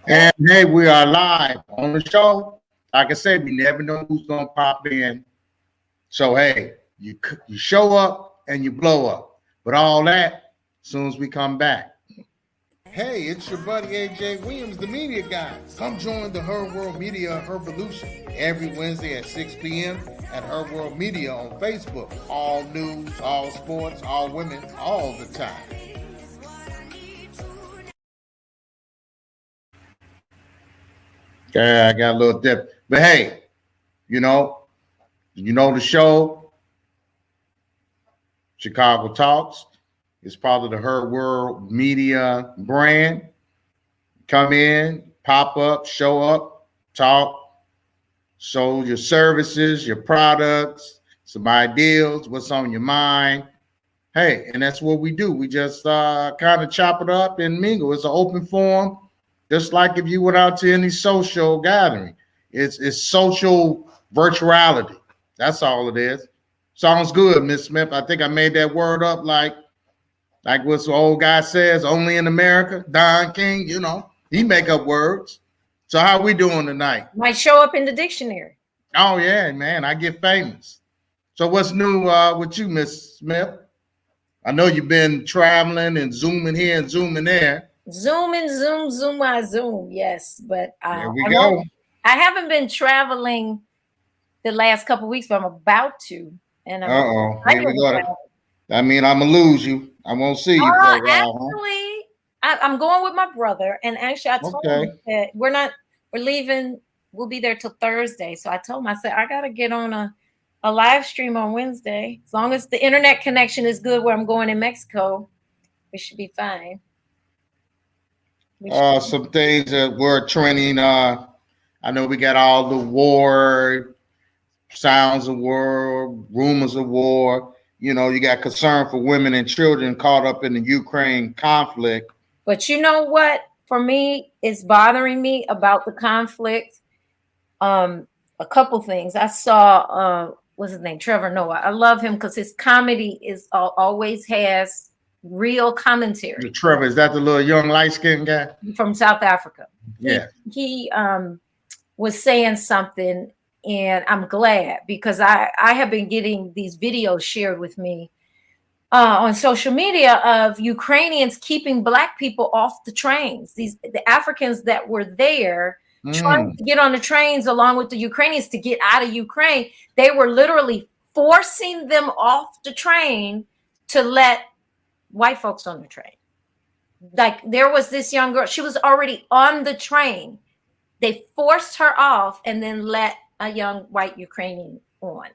And hey, we are live on the show. Like I said, we never know who's gonna pop in. So hey, you show up and you blow up. But all that as soon as we come back. Hey, it's your buddy AJ Williams, the media guy. Come join the Her World Media Revolution every Wednesday at 6 p.m. at Her World Media on Facebook. All news, all sports, all women, all the time. Yeah, I got a little dip. But hey, you know the show, SHEcago Talks. It's part of the Her World Media brand. Come in, pop up, show up, talk, show your services, your products, some ideals, what's on your mind. Hey, and that's what we do. We just kind of chop it up and mingle. It's an open forum, just like if you went out to any social gathering. It's social virtuality. That's all it is. Sounds good, Miss Smith. I think I made that word up like what the old guy says, only in America. Don King, he make up words. So how we doing tonight? Might show up in the dictionary. Oh yeah, man, I get famous. So what's new with you, Miss Smith? I know you've been traveling and zooming here and zooming there. Zoom, I zoom. Yes, but there we go. I haven't been traveling the last couple of weeks, but I'm about to. And here we go. I mean, I'm gonna lose you. I won't see you for a while. Actually, I'm going with my brother, and actually, I told him that we're leaving. We'll be there till Thursday. So I told him, I said, I gotta get on a live stream on Wednesday. As long as the internet connection is good where I'm going in Mexico, we should be fine. Some things that were trending. I know we got all the war sounds of war, rumors of war. You got concern for women and children caught up in the Ukraine conflict. But you know what? For me, it's bothering me about the conflict. A couple things. I saw, what's his name? Trevor Noah. I love him because his comedy always has real commentary. Trevor, is that the little young light-skinned guy? From South Africa. Yeah. He was saying something. And I'm glad because I have been getting these videos shared with me on social media of Ukrainians keeping Black people off the trains. The Africans that were there trying to get on the trains along with the Ukrainians to get out of Ukraine. They were literally forcing them off the train to let white folks on the train. Like there was this young girl. She was already on the train. They forced her off and then let a young white Ukrainian on.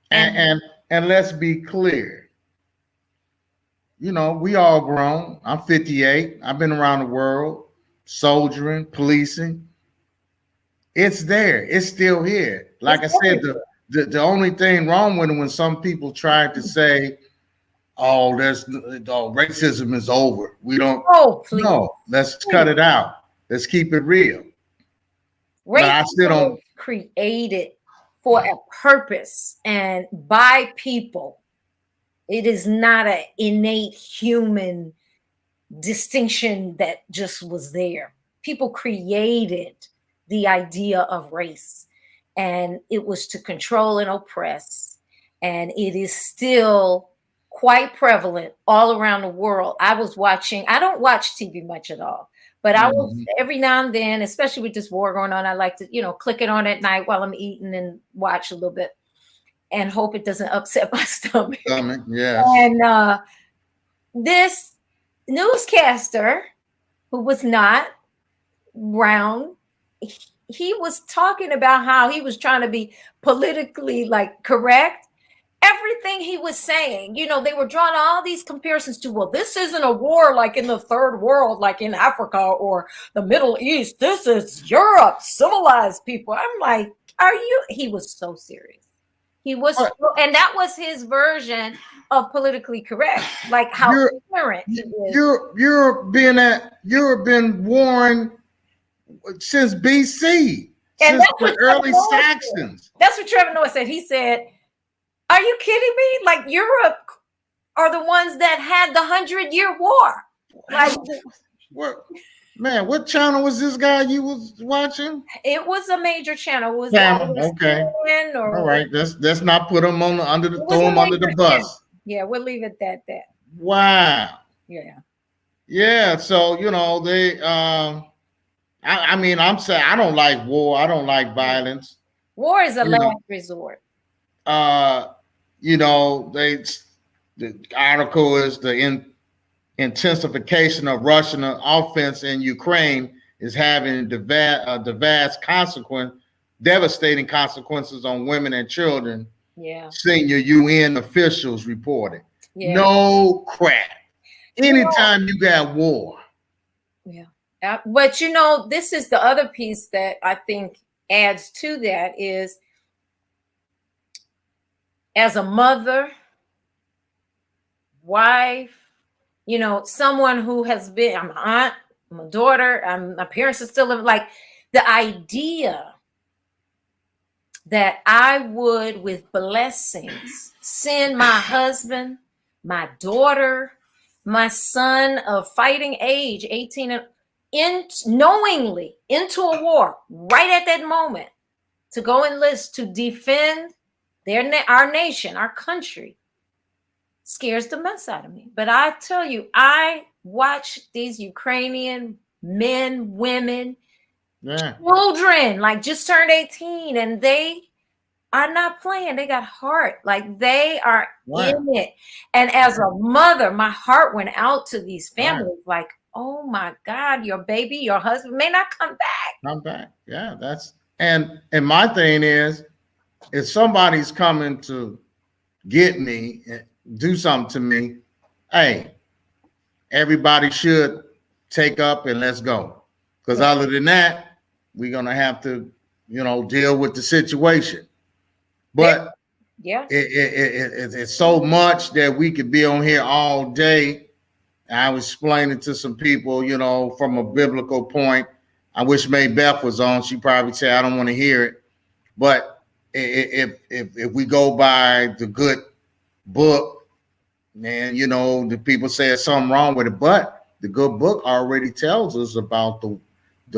And let's be clear. We all grown. I'm 58. I've been around the world, soldiering, policing. It's there. It's still here. Like I said, the only thing wrong with it when some people try to say, racism is over. We don't. Oh, please. No, let's cut it out. Let's keep it real. Racism I still don't created for a purpose and by people. It is not an innate human distinction that just was there. People created the idea of race, and it was to control and oppress. And it is still quite prevalent all around the world. I don't watch TV much at all. But I will every now and then, especially with this war going on, I like to, click it on at night while I'm eating and watch a little bit and hope it doesn't upset my stomach. Yeah. And this newscaster who was not brown, he was talking about how he was trying to be politically correct. Everything he was saying, they were drawing all these comparisons to, well, this isn't a war like in the third world, like in Africa or the Middle East. This is Europe, civilized people. I'm like, he was so serious. He was, and that was his version of politically correct, like how ignorant he is. You've been warned since BC, and since the early Saxons. That's what Trevor Noah said. He said, are you kidding me? Like Europe are the ones that had the 100-year war. Like Man, what channel was this guy you was watching? It was a major channel. It was Okay. or All right. Let's not put him on throw him under the bus. Channel. Yeah, we'll leave it at that. Wow. Yeah. Yeah. So they I mean, I'm saying I don't like war. I don't like violence. War is a last resort. The article is the intensification of Russian offense in Ukraine is having devastating consequences on women and children. Yeah. Senior UN officials reported. Yeah. No crap. Anytime you got war. Yeah. But this is the other piece that I think adds to that is, as a mother, wife, someone who has been, I'm an aunt, I'm a daughter, my parents are still living, like the idea that I would, with blessings, send my husband, my daughter, my son of fighting age, 18, knowingly into a war right at that moment to go enlist to defend our nation, our country, scares the mess out of me. But I tell you, I watch these Ukrainian men, women, children, like just turned 18, and they are not playing. They got heart. Like they are in it. And as a mother, my heart went out to these families. Like, oh my God, your baby, your husband may not come back. Yeah, and my thing is, if somebody's coming to get me and do something to me, hey, everybody should take up and let's go. Because other than that, we're gonna have to, deal with the situation. But it's so much that we could be on here all day. I was explaining to some people, from a biblical point. I wish May Beth was on. She probably say I don't want to hear it. But if we go by the good book, and the people say there's something wrong with it, but the good book already tells us about the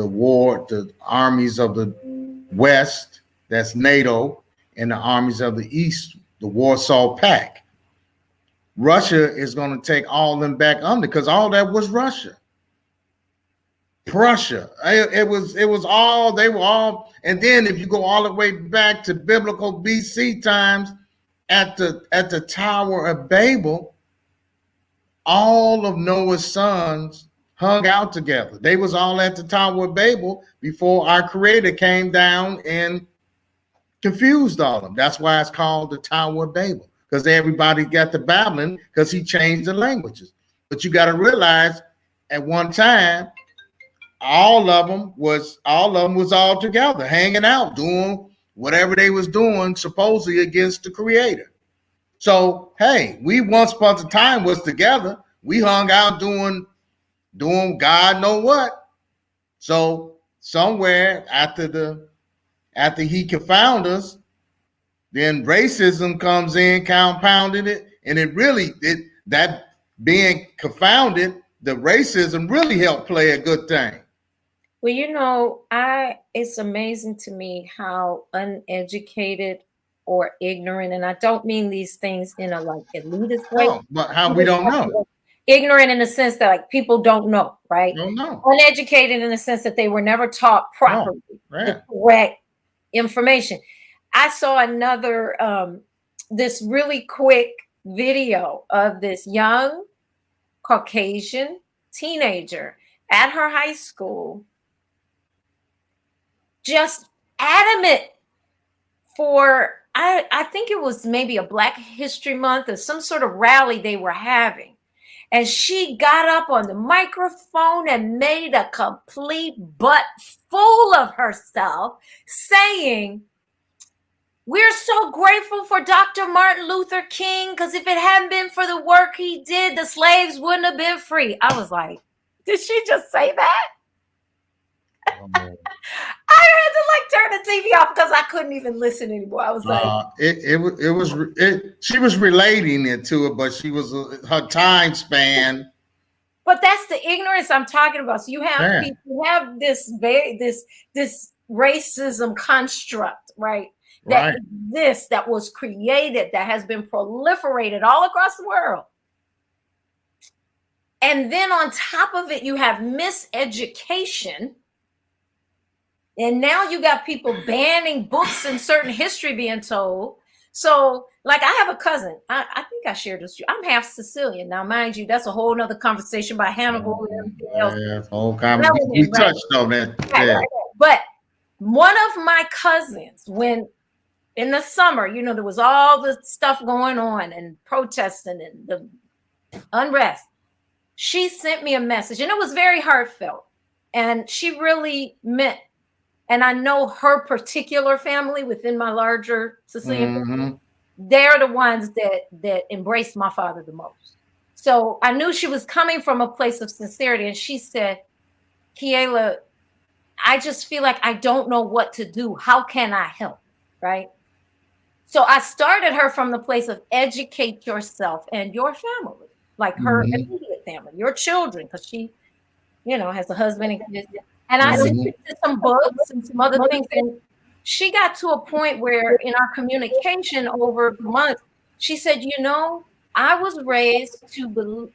war, the armies of the West, that's NATO, and the armies of the East, the Warsaw Pact. Russia is going to take all of them back under, because all that was Russia. Prussia. It was all, they were all, and then if you go all the way back to biblical BC times, at the Tower of Babel, all of Noah's sons hung out together. They was all at the Tower of Babel before our Creator came down and confused all of them. That's why it's called the Tower of Babel, because everybody got to babbling because he changed the languages. But you got to realize, at one time, all of them was all together, hanging out, doing whatever they was doing, supposedly against the Creator. So, hey, we once upon a time was together. We hung out doing God know what. So somewhere after he confound us, then racism comes in, compounded it, and that being confounded, the racism really helped play a good thing. Well, it's amazing to me how uneducated or ignorant, and I don't mean these things in a elitist way. No, but how we don't know. Ignorant in the sense that people don't know, right? Don't know. Uneducated in the sense that they were never taught properly the correct information. I saw another this really quick video of this young Caucasian teenager at her high school, just adamant for, I think it was maybe a Black History Month or some sort of rally they were having. And she got up on the microphone and made a complete butt fool of herself, saying, we're so grateful for Dr. Martin Luther King, because if it hadn't been for the work he did, the slaves wouldn't have been free. I was like, did she just say that? I had to turn the TV off because I couldn't even listen anymore. I was like, she was relating it to it, but her time span But that's the ignorance I'm talking about. So you have people, you have this racism construct, right? That exists, that was created, that has been proliferated all across the world. And then on top of it, you have miseducation. And now you got people banning books and certain history being told. So, like, I have a cousin. I think I shared this with you. I'm half Sicilian. Now, mind you, that's a whole nother conversation by Hannibal and everything else. Yeah, whole conversation. We touched on that. Right. But one of my cousins, when in the summer, you know, there was all the stuff going on and protesting and the unrest, she sent me a message, and it was very heartfelt. And she really meant, and I know her particular family within my larger Sicilian family, they're the ones that embraced my father the most. So I knew she was coming from a place of sincerity. And she said, Kiela, I just feel like I don't know what to do. How can I help? Right? So I started her from the place of educate yourself and your family, like her immediate family, your children, because she, you know, has a husband and kids. And I suggested some books and some other things. And she got to a point where in our communication over the months, she said, you know, I was raised to believe,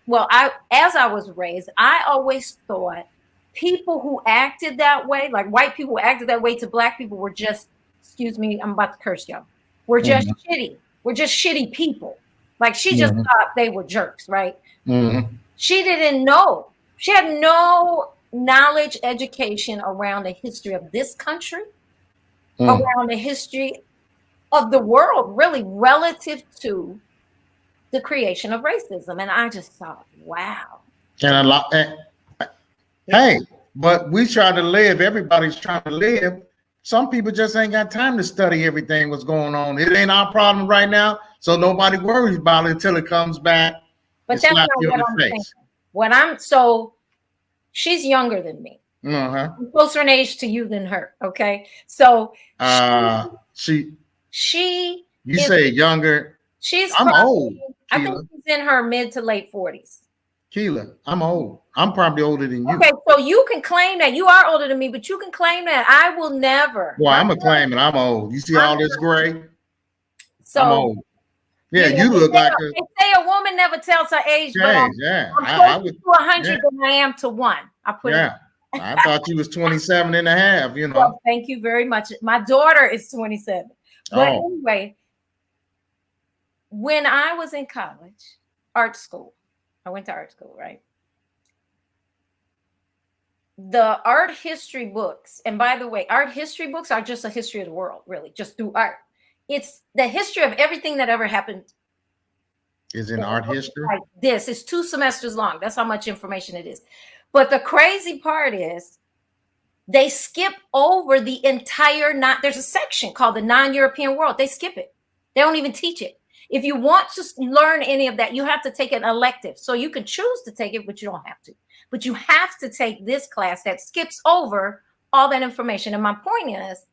as I was raised, I always thought people who acted that way, like white people who acted that way to Black people, were just, excuse me, I'm about to curse y'all. We're just shitty. We're just shitty people. Like, she just thought they were jerks, right? She didn't know. She had no knowledge, education around the history of this country, around the history of the world, really, relative to the creation of racism. And I just thought, wow. And hey, but we try to live. Everybody's trying to live. Some people just ain't got time to study everything what's going on. It ain't our problem right now, so nobody worries about it until it comes back. But that's not what I'm saying. So she's younger than me. I'm closer in age to you than her. Okay, so you say younger. I'm old. I think she's in her mid to late 40s. Kiela, I'm old. I'm probably older than you. Okay, so you can claim that. You are older than me, but you can claim that. I will never. Well, I'm claiming I'm old. You see all this gray? So I'm old. Yeah, you look like they say a woman never tells her age, but I'm closer to 100 than I am to 1. I thought you was 27 and a half, you know. Well, thank you very much. My daughter is 27. But anyway, when I was in college, art school, I went to art school, right? The art history books, and by the way, art history books are just a history of the world, really, just through art. It's the history of everything that ever happened. Is in art history? Like this. It's 2 semesters long. That's how much information it is. But the crazy part is they skip over the entire, there's a section called the non-European world. They skip it. They don't even teach it. If you want to learn any of that, you have to take an elective. So you can choose to take it, but you don't have to. But you have to take this class that skips over all that information. And my point is,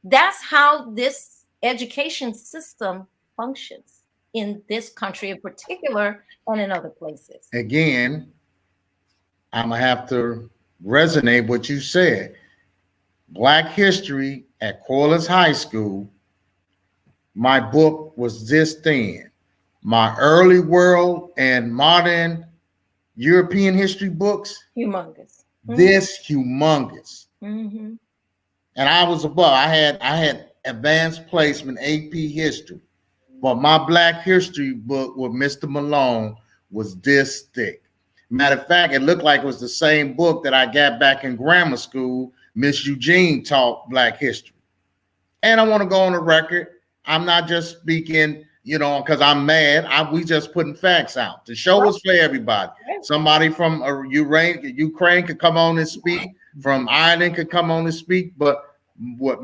that's how this education system functions in this country in particular and in other places. Again, I'm going to have to resonate what you said. Black history at Corliss High School, my book was this thin. My early world and modern European history books, humongous. This humongous. And I was above. I had advanced placement AP history, but my Black history book with Mr. Malone was this thick. Matter of fact, it looked like it was the same book that I got back in grammar school. Miss Eugene taught Black history. And I want to go on the record. I'm not just speaking, you know, because I'm mad. We just putting facts out. The show was for everybody. Somebody from Ukraine could come on and speak. From Ireland could come on and speak. But what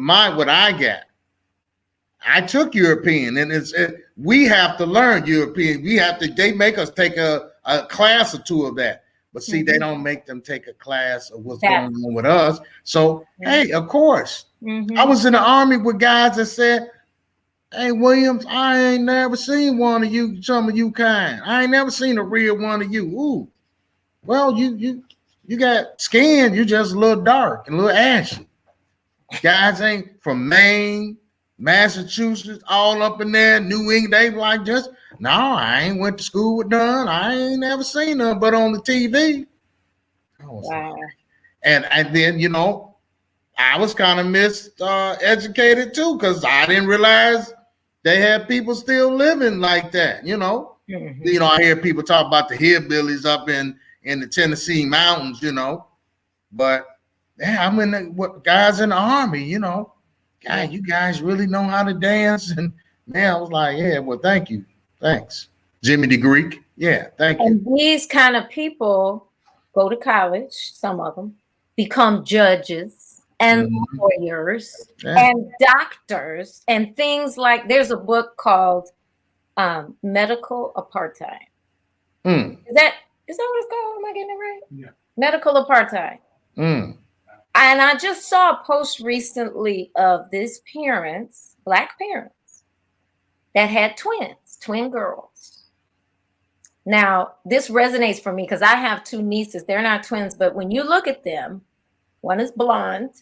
I got, I took European, and we have to learn European. They make us take a class or 2 of that. But see, they don't make them take a class of what's going on with us. So, hey, of course. I was in the army with guys that said, hey, Williams, I ain't never seen one of you, some of you kind. I ain't never seen a real one of you. Ooh. Well, you got skin, you just a little dark and a little ashy. Guys ain't from Maine, Massachusetts, all up in there, New England, they like just, no, I ain't went to school with none. I ain't never seen none but on the TV. Wow. And then, you know, I was kind of miseducated too, because I didn't realize they had people still living like that, you know. Mm-hmm. You know, I hear people talk about the hillbillies up in the Tennessee mountains, you know, but yeah, I'm in the guys in the army, you know. God, you guys really know how to dance. And man, I was like, yeah, well, thank you. Thanks. Jimmy the Greek. Yeah, thank you. And these kind of people go to college, some of them, become judges and lawyers and doctors and things like, there's a book called Medical Apartheid. Is that what it's called? Am I getting it right? Yeah. Medical Apartheid. And I just saw a post recently of these parents, Black parents, that had twin girls. Now, this resonates for me because I have two nieces. They're not twins, but when you look at them, one is blonde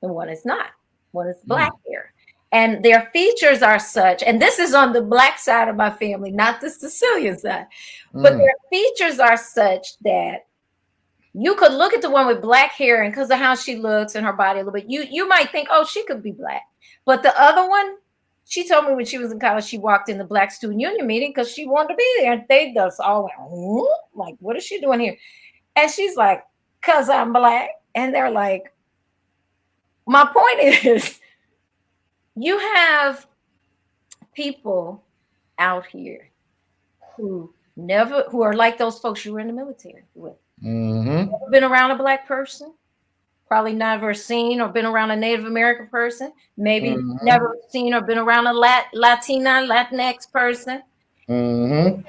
and one is not. One is black hair. And their features are such, and this is on the Black side of my family, not the Sicilian side, but their features are such that you could look at the one with black hair, and because of how she looks and her body a little bit, you might think, oh, she could be Black. But the other one, she told me when she was in college, she walked in the Black Student Union meeting because she wanted to be there. And they just all went, like, what is she doing here? And she's like, because I'm Black. And they're like, my point is, you have people out here who are like those folks you were in the military with. Never been around a Black person, probably never seen or been around a Native American person, maybe never seen or been around a Latina, Latinx person, and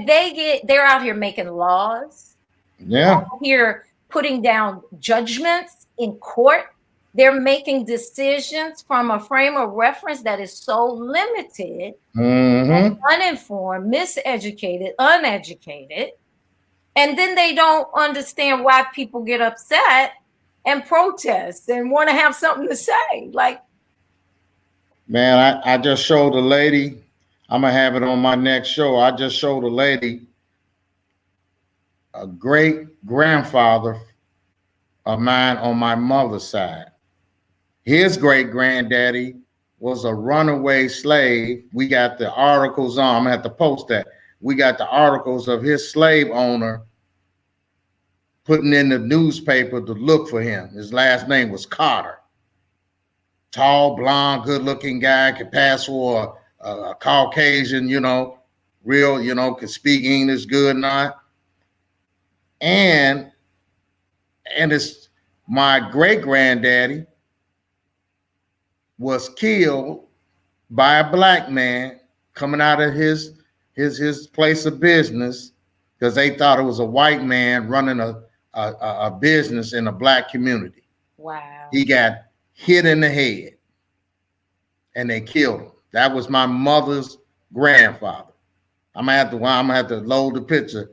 they're out here making laws. Yeah, out here putting down judgments in court. They're making decisions from a frame of reference that is so limited, uninformed, miseducated, uneducated. And then they don't understand why people get upset and protest and want to have something to say. Like, man, I just showed a lady, I'm going to have it on my next show. I just showed a lady, a great grandfather of mine on my mother's side. His great granddaddy was a runaway slave. We got the articles on, I'm going to have to post that. We got the articles of his slave owner putting in the newspaper to look for him. His last name was Carter. Tall, blonde, good-looking guy, could pass for a Caucasian, you know, real, you know, could speak English good, not. And it's my great-granddaddy was killed by a Black man coming out of his place of business because they thought it was a white man running a business in a Black community. Wow. He got hit in the head and they killed him. That was my mother's grandfather. I'm gonna have to load the picture.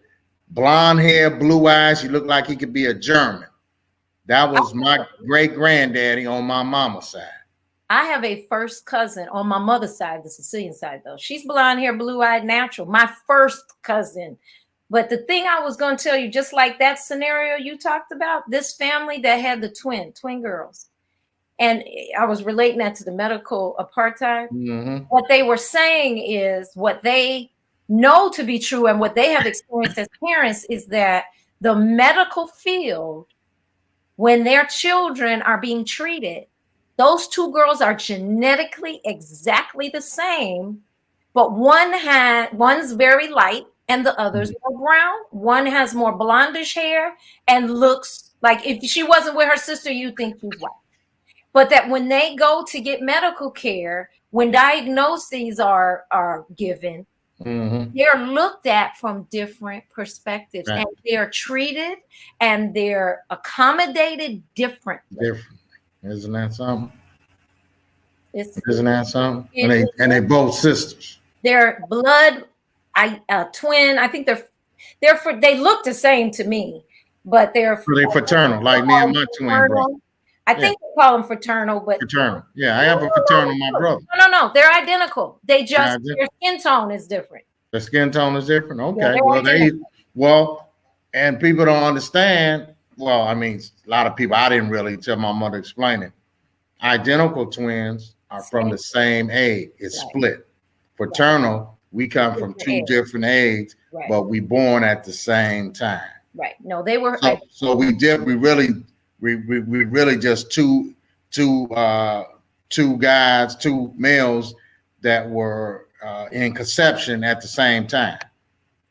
Blonde hair, blue eyes. He looked like he could be a German. That was my great granddaddy on my mama's side. I have a first cousin on my mother's side, the Sicilian side, though. She's blonde hair, blue eyed, natural. My first cousin. But the thing I was going to tell you, just like that scenario you talked about, this family that had the twin girls, and I was relating that to the medical apartheid. What they were saying is what they know to be true and what they have experienced as parents is that the medical field, when their children are being treated, those two girls are genetically exactly the same, but one's very light and the other's more brown. One has more blondish hair and looks like, if she wasn't with her sister, you'd think she's white. But that when they go to get medical care, when diagnoses are given, they're looked at from different perspectives, and they're treated and they're accommodated differently. Isn't that something? Isn't that something? And they both sisters. They're blood, twin. I think they're They look the same to me, but they're fraternal, like me and my twin brother. I think they call them fraternal, but fraternal. Yeah, I have a fraternal, my brother. No, they're identical. They just their skin tone is different. The skin tone is different. Okay, well, and people don't understand. Well, I mean, a lot of people. I didn't really tell my mother explain it. Identical twins are from the same egg. It's split. Fraternal, we come from two different eggs, but we born at the same time. Right. No, they were. So we really just two guys, two males that were in conception at the same time.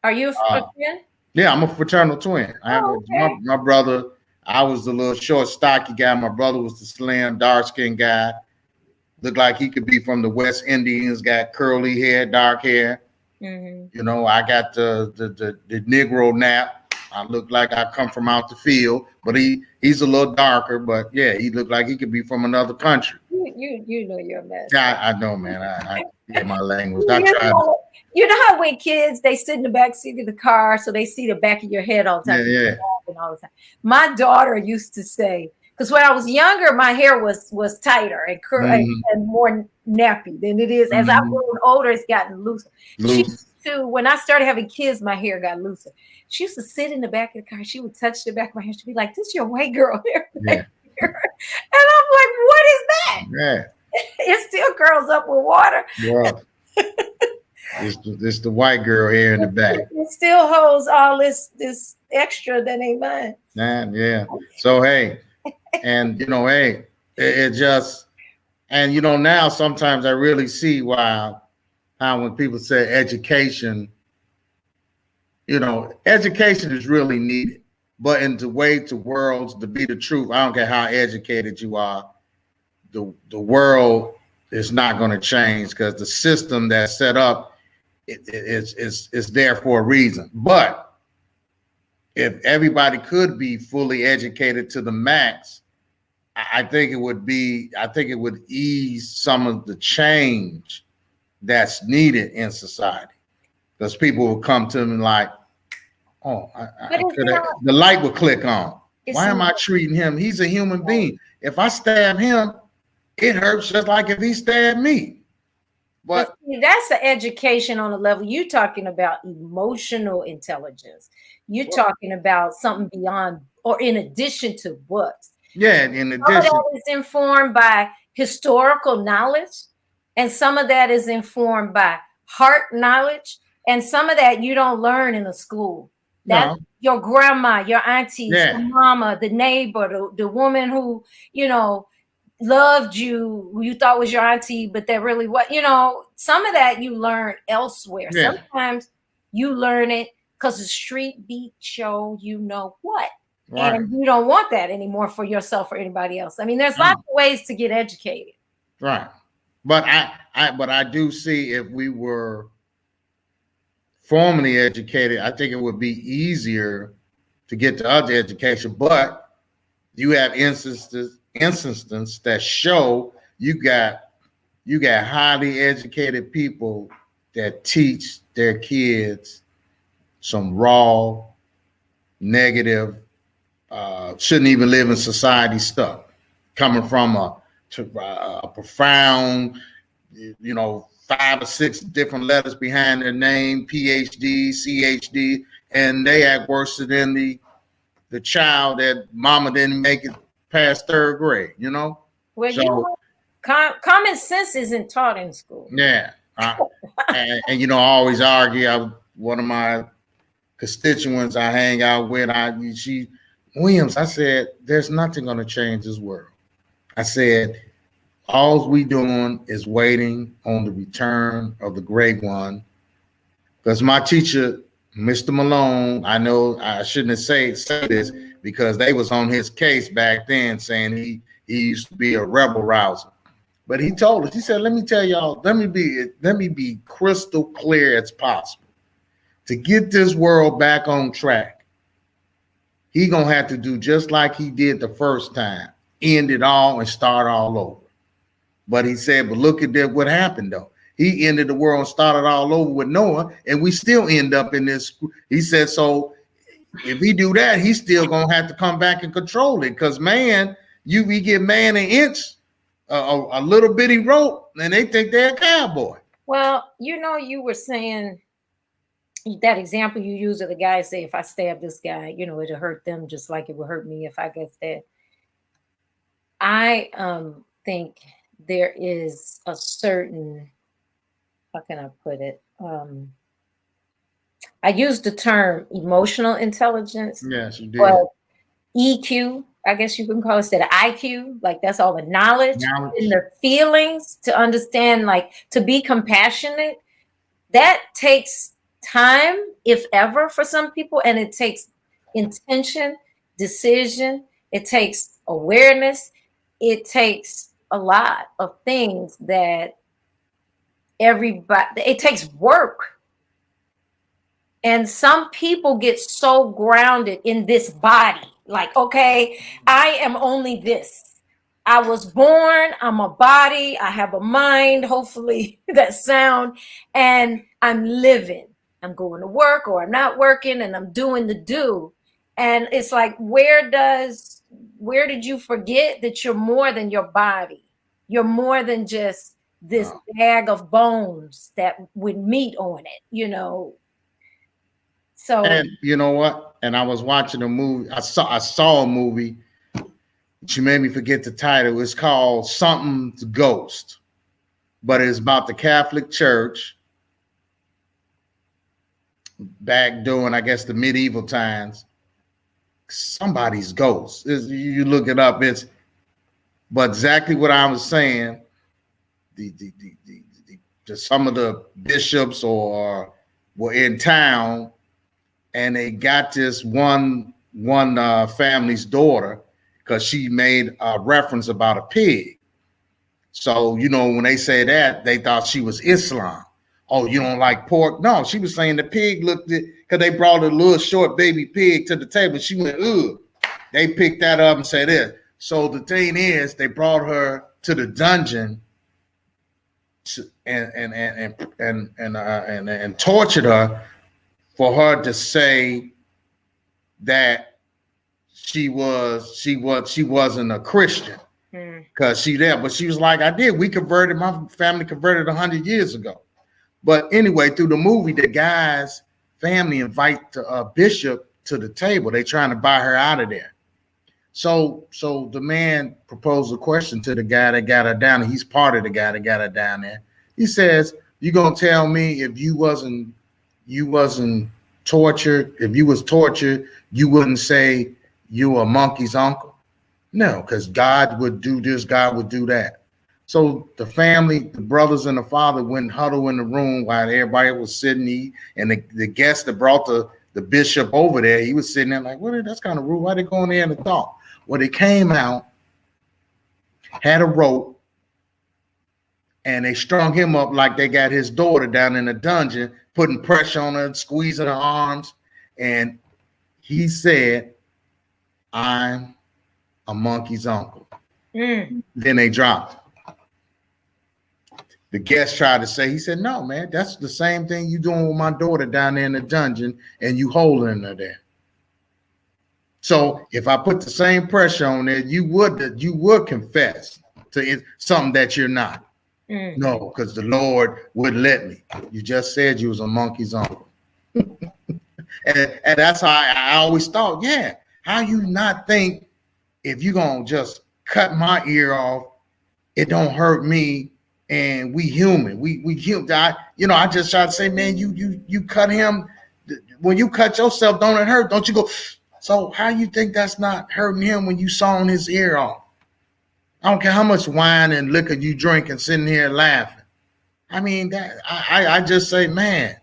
Are you a twin? Yeah, I'm a fraternal twin. I have my brother. I was the little short, stocky guy. My brother was the slim, dark-skinned guy. Looked like he could be from the West Indies. Got curly hair, dark hair. Mm-hmm. You know, I got the Negro nap. I look like I come from out the field, but he's a little darker. But yeah, he looked like he could be from another country. You know you're a mess. Yeah, I know, man. I get my language. You know how when kids, they sit in the back seat of the car, so they see the back of your head all the time. Yeah. And all the time. My daughter used to say, because when I was younger, my hair was tighter and and more nappy than it is. As I've grown older, it's gotten looser. When I started having kids, my hair got looser. She used to sit in the back of the car. She would touch the back of my hair. She'd be like, "This is your white girl hair." Yeah. And I'm like, "What is that?" Yeah. It still curls up with water. Yeah. It's the white girl hair in the back. It still holds all this extra that ain't mine. Yeah. So hey, and it just, and now sometimes I really see how when people say education, education is really needed, but in the way to worlds to be the truth, I don't care how educated you are, the world is not going to change because the system that's set up it's there for a reason. But if everybody could be fully educated to the max, I think it would ease some of the change that's needed in society, because people will come to me like, oh, the light will click on. Why am I treating him? He's a human being. If I stab him, it hurts just like if he stabbed me. But that's an education on a level. You're talking about emotional intelligence. You're talking about something beyond or in addition to books. Yeah, in addition. Some of that is informed by historical knowledge, and some of that is informed by heart knowledge, and some of that you don't learn in a school. That's your grandma, your auntie, your mama, the neighbor, the woman who, loved you, who you thought was your auntie, but that really was, some of that you learn elsewhere. Yeah. Sometimes you learn it because the street beat show what. Right. And you don't want that anymore for yourself or anybody else. I mean, there's lots of ways to get educated. Right. But I do see, if we were formally educated, I think it would be easier to get to other education. But you have instances that show you got highly educated people that teach their kids some raw, negative, shouldn't even live in society stuff, coming from a profound, 5 or 6 different letters behind their name, PhD, CHD, and they act worse than the child that mama didn't make it past 3rd grade, Well, common sense isn't taught in school. Yeah. And I always argue. One of my constituents I hang out with, Williams, I said, there's nothing going to change this world. I said, all we doing is waiting on the return of the great one. Because my teacher, Mr. Malone, I know I shouldn't have said this, because they was on his case back then, saying he used to be a rebel rouser. But he told us, he said, let me tell y'all, let me be crystal clear as possible. To get this world back on track, he gonna have to do just like he did the first time, end it all and start all over. But he said, but look at what happened though. He ended the world and started all over with Noah, and we still end up in this. He said, so if he do that, he's still gonna have to come back and control it, because man, we give man an inch, a little bitty rope, and they think they're a cowboy. Well, you were saying that example you use of the guy say, if I stab this guy, it'll hurt them just like it would hurt me if I get stabbed. I think there is a certain, how can I put it? I use the term emotional intelligence. Yes, you did. But EQ, I guess you can call it, instead of IQ, like that's all the knowledge and the feelings to understand, like to be compassionate. That takes time, if ever, for some people, and it takes intention, decision, it takes awareness, it takes a lot of things that it takes work. And some people get so grounded in this body, like, okay, I am only this. I was born, I'm a body, I have a mind, hopefully that sound, and I'm living. I'm going to work or I'm not working and I'm doing the do. And it's like, where did you forget that you're more than your body? You're more than just this bag of bones that with meat on it, So, and you know what? And I was watching a movie. I saw a movie. She made me forget the title. It's called Something's Ghost, but it's about the Catholic Church back during, I guess, the medieval times. Somebody's ghost. You look it up. But exactly what I was saying. Some of the bishops were in town, and they got this one family's daughter, because she made a reference about a pig. So, when they say that, they thought she was Islam. Oh, you don't like pork? No, she was saying the pig looked it, because they brought a little short baby pig to the table. She went, ugh. They picked that up and said this. So the thing is, they brought her to the dungeon and tortured her for her to say that she wasn't a Christian, because she there. But she was like, I did. My family converted 100 years ago. But anyway, through the movie, the guy's family invite a bishop to the table. They trying to buy her out of there. So the man proposed a question to the guy that got her down. He's part of the guy that got her down there. He says, you gonna tell me if you wasn't tortured, if you was tortured, you wouldn't say you were a monkey's uncle? No, because God would do this, God would do that. So the family, the brothers and the father went huddle in the room while everybody was sitting, and the guest that brought the bishop over there, he was sitting there like, what? That's kind of rude. Why they going there and talk? Well, they came out, had a rope, and they strung him up like they got his daughter down in the dungeon, putting pressure on her, squeezing her arms. And he said, I'm a monkey's uncle. Then they dropped. The guest tried to say, he said, no, man, that's the same thing you doing with my daughter down there in the dungeon, and you holding her there. So if I put the same pressure on there, you would confess to something that you're not. No, because the Lord wouldn't let me. You just said you was a monkey's uncle. and that's how I always thought, yeah, how you not think if you gonna just cut my ear off, it don't hurt me, and we human. We human. I just try to say, man, you cut him. When you cut yourself, don't it hurt? Don't you go? So how you think that's not hurting him when you sawing his ear off? I don't care how much wine and liquor you drink and sitting here laughing. I mean, that I just say, man,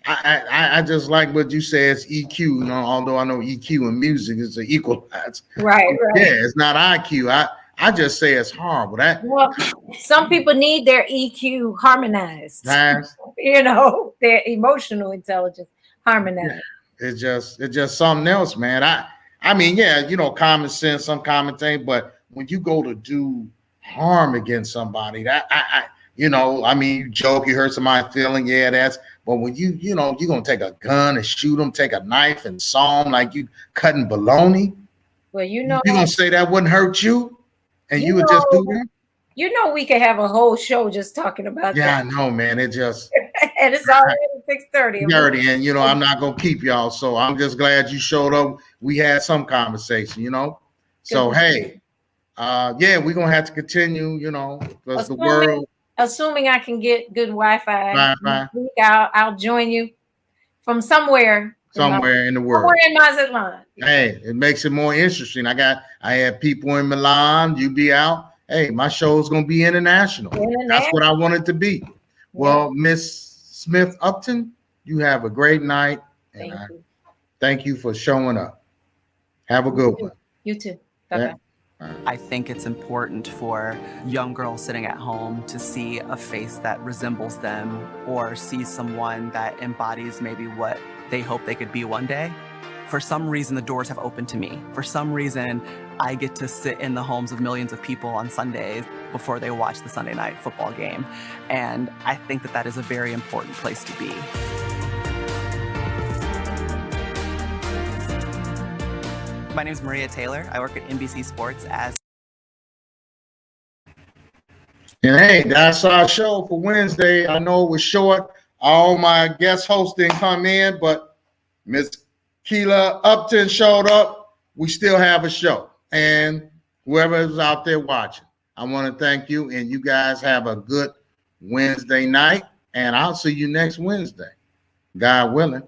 I just like what you say, it's EQ, although I know EQ in music is an equalizer. Right. Yeah, it's not IQ. I just say it's horrible. Well, some people need their EQ harmonized. Nice. Their emotional intelligence harmonized. Yeah, it's just something else, man. I mean, yeah, common sense, some common thing, but when you go to do harm against somebody, I mean, you joke, you hurt somebody feeling, yeah, that's, but when you're going to take a gun and shoot them, take a knife and saw them like you cutting bologna, well, you're going to say that wouldn't hurt you and you would just do that? We could have a whole show just talking about that. Yeah, I know, man. It just and it's already 6:30. And I'm not gonna keep y'all. So I'm just glad you showed up. We had some conversation, So hey, we're gonna have to continue, because the world. Assuming I can get good Wi-Fi. I'll join you from somewhere in the world. Somewhere in Mazatlan. Hey, it makes it more interesting. I had people in Milan, you be out. Hey, my show's gonna be international. That's what I want it to be. Well, Miss Smith-Upton, you have a great night. And thank you for showing up. Have a good one. You too. Bye-bye. I think it's important for young girls sitting at home to see a face that resembles them or see someone that embodies maybe what they hope they could be one day. For some reason, the doors have opened to me. For some reason, I get to sit in the homes of millions of people on Sundays before they watch the Sunday night football game. And I think that is a very important place to be. My name is Maria Taylor. I work at NBC Sports as... And hey, that's our show for Wednesday. I know it was short. All my guest hosts didn't come in, but Miss Kiela Upton showed up. We still have a show. And whoever is out there watching, I want to thank you. And you guys have a good Wednesday night. And I'll see you next Wednesday, God willing.